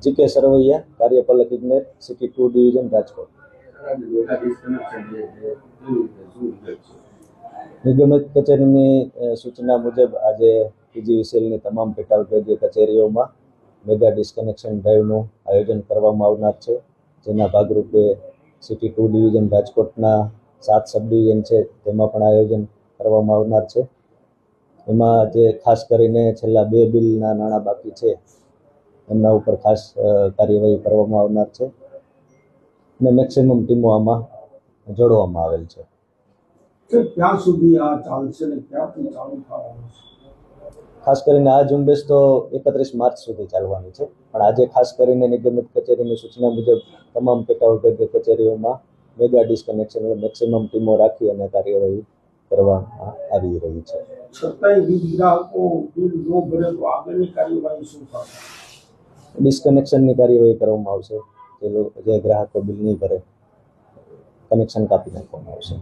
GK Sarvaiya, કાર્યપાલક ઇજનેર, city 2 division, Rajkot. નિગમિત કચેરીની સૂચના મુજબ આજે પીજીવીસીએલની તમામ પેટા વિભાગીય કચેરીઓમાં મેગા ડિસ્કનેક્શન ડ્રાઈવનું આયોજન કરવામાં આવનાર છે, જેના ભાગરૂપે સિટી 2 ડિવિઝન રાજકોટના 7 સબ ડિવિઝન છે તેમાં પણ આયોજન કરવામાં આવનાર છે. એમાં જે ખાસ કરીને છેલ્લા 2 બિલના નાણાં બાકી છે એમના ઉપર ખાસ કાર્યવાહી કરવામાં આવનાર છે અને મેક્સિમમ ટીમો આમાં જોડવામાં આવેલ છે. ત્યાં સુધી આ ચાલશે ને ક્યાંથી ચાલુ થવાનું છે? ખાસ કરીને આ ઝુંબેશ તો 31 માર્ચ સુધી ચાલવાની છે, પણ આજે ખાસ કરીને નિગમિત કચેરીની સૂચના મુજબ તમામ પેટા વિભાગીય કચેરીઓમાં મેગા ડિસ્કનેક્શન મેક્સિમમ ટીમો રાખી અને કાર્યવાહી કરવામાં આવી રહી છે. છતાંય વીજ ગ્રાહકો બિલ ન ભરે તો આગળની કાર્યવાહી શું થશે? ડિસ્કનેક્શનની કાર્યવાહી કરવામાં આવશે. જે ગ્રાહકો બિલ નહીં ભરે કનેક્શન કાપી નાખવામાં આવશે.